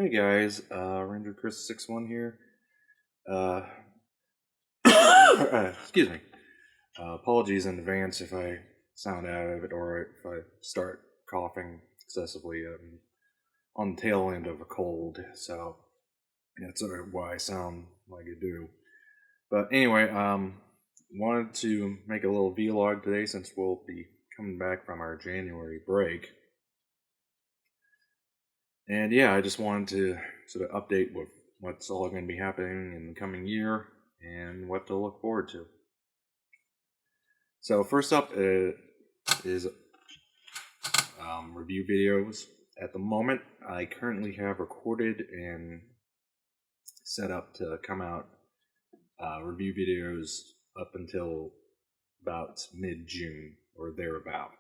Hey guys, Ranger Chris 61 here. Uh, excuse me. Apologies in advance if I sound out of it or if I start coughing excessively. I'm on the tail end of a cold, so that's sort of why I sound like I do. But anyway, wanted to make a little vlog today since we'll be coming back from our January break. And yeah, I just wanted to sort of update what's all going to be happening in the coming year and what to look forward to. So first up is review videos. At the moment, I currently have recorded and set up to come out review videos up until about mid-June or thereabout.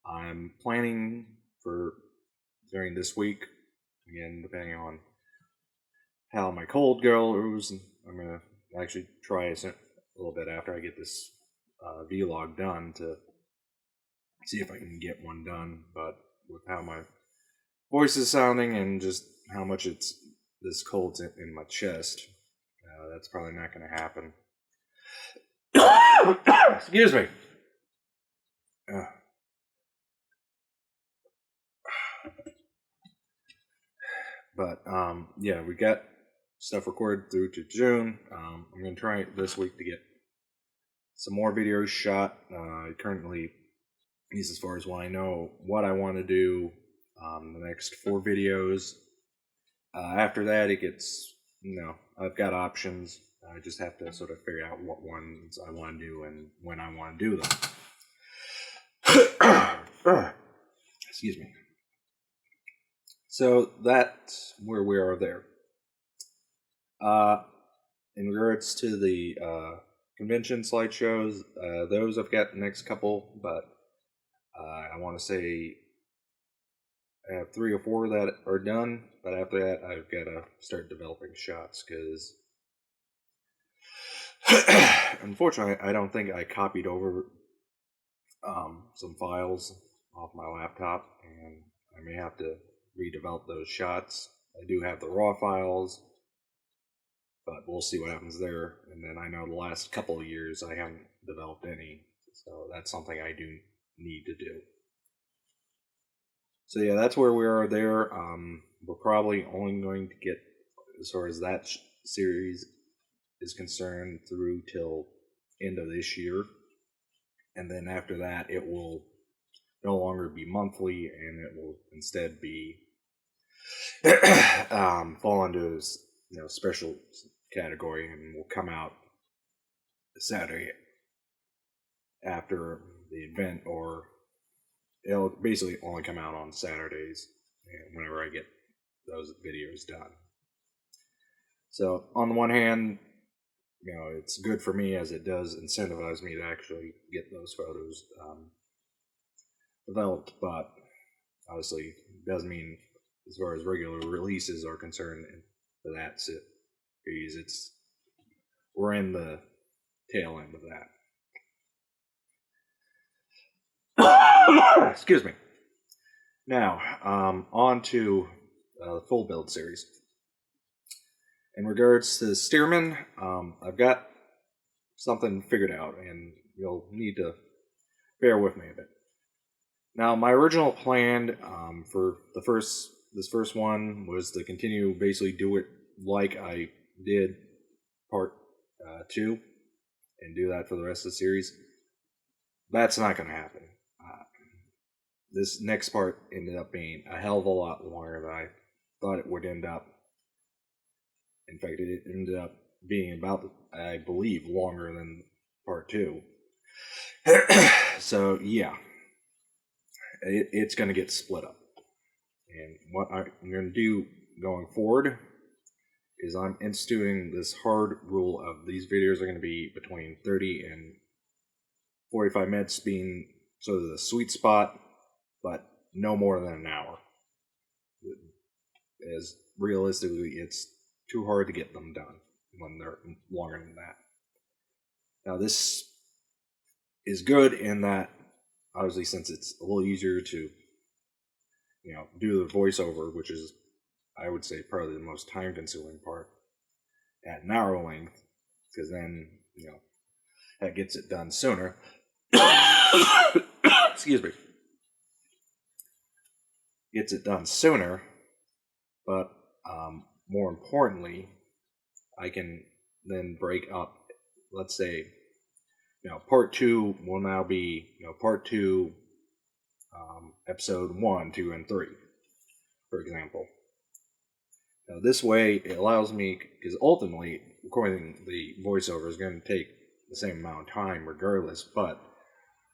I'm planning for during this week, again, depending on how my cold goes, I'm going to actually try a little bit after I get this vlog done to see if I can get one done. But with how my voice is sounding and just how much this cold's in my chest, that's probably not going to happen. Excuse me. But yeah, we got stuff recorded through to June. I'm going to try this week to get some more videos shot. Currently, at least as far as what I know, what I want to do, the next 4 videos. After that, it gets, I've got options. I just have to sort of figure out what ones I want to do and when I want to do them. Excuse me. So that's where we are there. In regards to the convention slideshows, those I've got the next couple, but I want to say I have 3 or 4 that are done, but after that I've got to start developing shots because unfortunately I don't think I copied over some files off my laptop, and I may have to redevelop those shots. I do have the raw files, but we'll see what happens there. And then I know the last couple of years I haven't developed any, so that's something I do need to do. So yeah, that's where we are there. We're probably only going to get, as far as that series is concerned, through till end of this year. And then after that, it will no longer be monthly, and it will instead be fall into special category, and will come out Saturday after the event, or it'll basically only come out on Saturdays whenever I get those videos done. So on the one hand, it's good for me as it does incentivize me to actually get those photos developed, but obviously it does mean, as far as regular releases are concerned, for that series, we're in the tail end of that. Excuse me. Now, on to the full build series. In regards to Stearman, I've got something figured out, and you'll need to bear with me a bit. Now, my original plan for this first one was to continue, basically do it like I did part 2, and do that for the rest of the series. That's not going to happen. This next part ended up being a hell of a lot longer than I thought it would end up. In fact, it ended up being about, I believe, longer than part 2. So, yeah. It's going to get split up. And what I'm going to do going forward is I'm instituting this hard rule of these videos are going to be between 30 and 45 minutes, being sort of the sweet spot, but no more than an hour. As realistically, it's too hard to get them done when they're longer than that. Now, this is good in that, obviously, since it's a little easier to do the voiceover, which is I would say probably the most time-consuming part, at an hour length, because then that gets it done sooner. Excuse me. Gets it done sooner, but more importantly, I can then break up. Let's say, part two will now be, part two, episode 1, 2, and 3, for example. Now, this way, it allows me, because ultimately, recording the voiceover is going to take the same amount of time regardless, but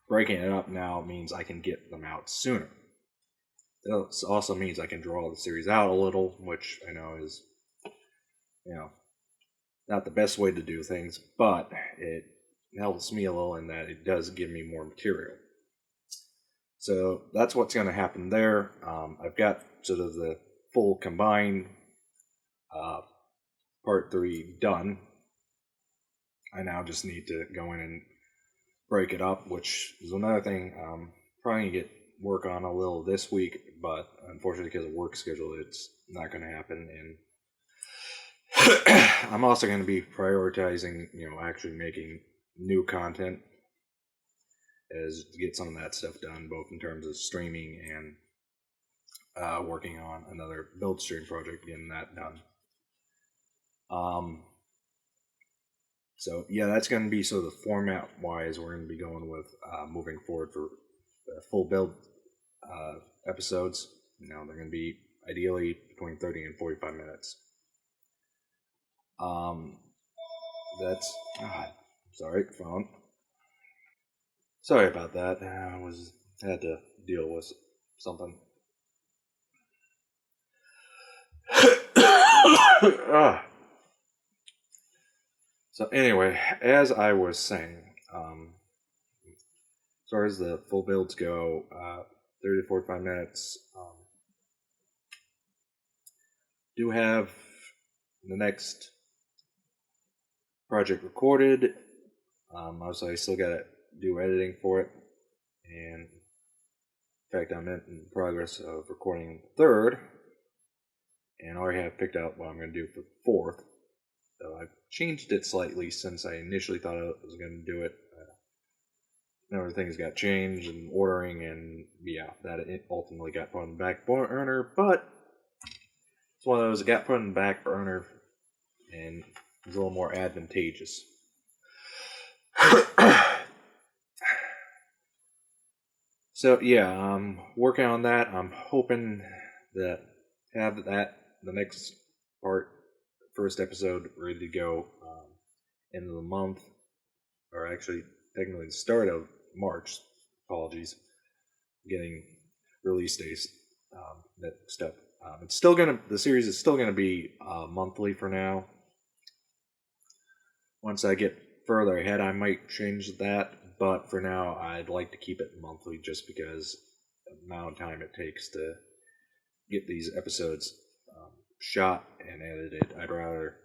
breaking it up now means I can get them out sooner. This also means I can draw the series out a little, which I know is, not the best way to do things, but it helps me a little in that it does give me more material. So that's what's going to happen there. I've got sort of the full combined part 3 done. I now just need to go in and break it up, which is another thing I'm probably going to get work on a little this week, but unfortunately because of work schedule, it's not going to happen. And I'm also going to be prioritizing, actually making new content as to get some of that stuff done, both in terms of streaming and working on another build stream project, getting that done. So yeah, that's going to be sort of the format wise we're going to be going with moving forward for full build episodes. They're going to be ideally between 30 and 45 minutes. That's sorry, phone. Sorry about that. I had to deal with something. So anyway, as I was saying, as far as the full builds go, 30 to 45 minutes. Do have the next project recorded. Obviously, I still got to do editing for it, and in fact, I'm in progress of recording the third, and I already have picked out what I'm going to do for the fourth. So I've changed it slightly since I initially thought I was going to do it. Things got changed and ordering, and yeah, that it ultimately got put on the back burner. But it's one of those that got put on the back burner, and it's a little more advantageous. So yeah, I'm working on that. I'm hoping that have that the next first episode ready to go end of the month, or actually technically the start of March. Apologies, getting release dates mixed up. The series is still gonna be monthly for now. Once I get further ahead, I might change that. But for now, I'd like to keep it monthly just because of the amount of time it takes to get these episodes shot and edited. I'd rather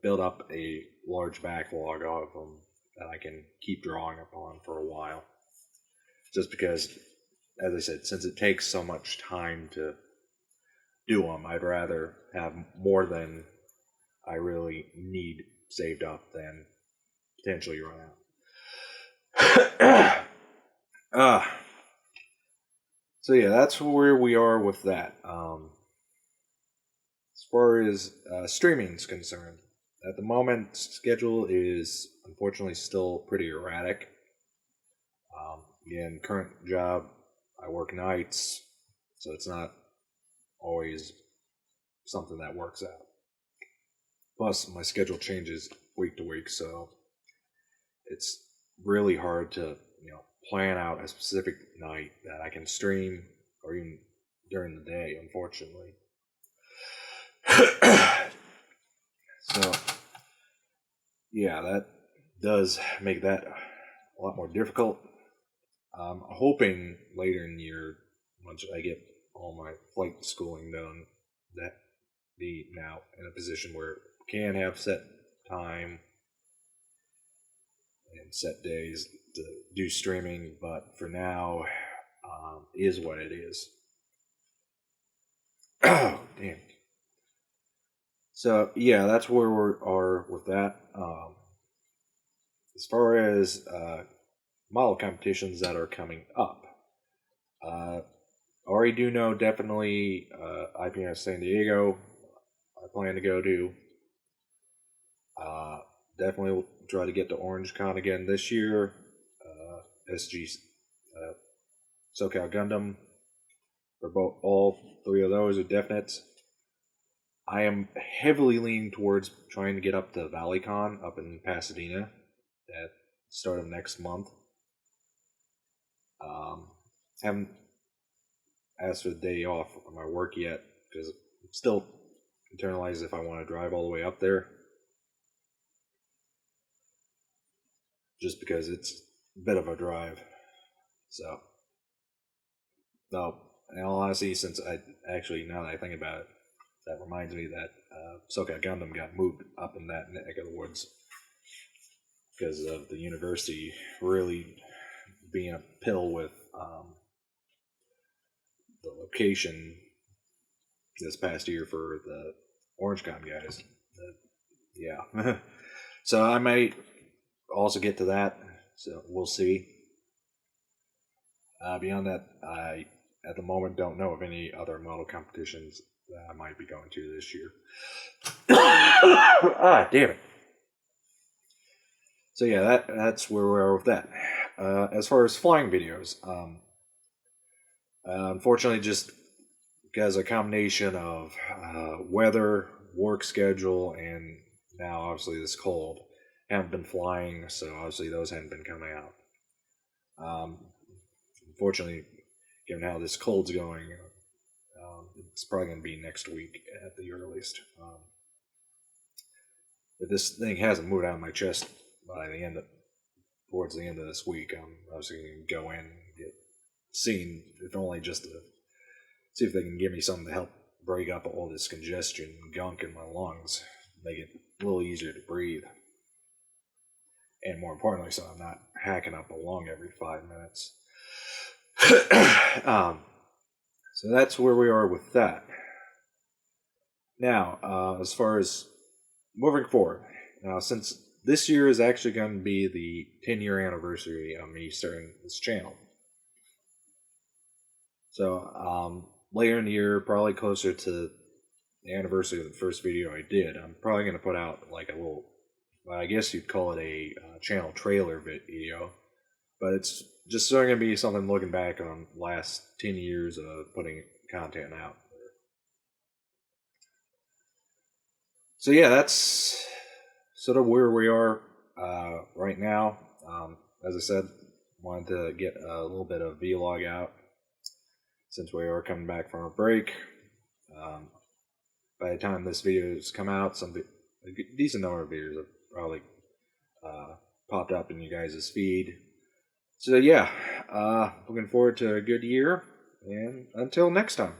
build up a large backlog of them that I can keep drawing upon for a while. Just because, as I said, since it takes so much time to do them, I'd rather have more than I really need saved up than potentially run out. So yeah, that's where we are with that. As far as streaming is concerned, at the moment, schedule is unfortunately still pretty erratic. Again, current job, I work nights, so it's not always something that works out. Plus, my schedule changes week to week, so it's really hard to plan out a specific night that I can stream, or even during the day, unfortunately. So yeah, that does make that a lot more difficult. I'm hoping later in the year, once I get all my flight schooling done, that be now in a position where I can have set time and set days to do streaming, but for now, is what it is. Oh, damn. So yeah, that's where we are with that. As far as model competitions that are coming up, uh, already do know definitely IPS San Diego. I plan to go to. Uh, Definitely will try to get to Orange Con again this year. SG, uh, SoCal Gundam, for both all three of those are definite. I am heavily leaning towards trying to get up to ValleyCon up in Pasadena at start of next month. Haven't asked for the day off on my work yet because I'm still internalized if I want to drive all the way up there. Just because it's a bit of a drive. So, no, in all honesty, since I actually, now that I think about it, that reminds me that SoCal Gundam got moved up in that neck of the woods because of the university really being a pill with the location this past year for the OrangeCon guys. Yeah. So I might also get to that. So we'll see. Beyond that, I at the moment don't know of any other model competitions that I might be going to this year. Damn it. So yeah, that's where we are with that. As far as flying videos, unfortunately, just because a combination of weather, work schedule, and now obviously this cold, haven't been flying, so obviously those haven't been coming out. Unfortunately, given how this cold's going, it's probably going to be next week at the earliest. If this thing hasn't moved out of my chest by towards the end of this week, I'm obviously going to go in and get seen, if only just to see if they can give me something to help break up all this congestion and gunk in my lungs, make it a little easier to breathe. And more importantly, so I'm not hacking up a lung every 5 minutes. So that's where we are with that. Now, as far as moving forward, now since this year is actually going to be the 10-year anniversary of me starting this channel. So later in the year, probably closer to the anniversary of the first video I did, I'm probably going to put out like a little, I guess you'd call it a channel trailer video, but it's just going to be something looking back on last 10 years of putting content out. So yeah, that's sort of where we are right now. As I said, wanted to get a little bit of vlog out since we are coming back from a break. By the time this video has come out, a decent number of videos have probably popped up in you guys' feed. So yeah, looking forward to a good year, and until next time.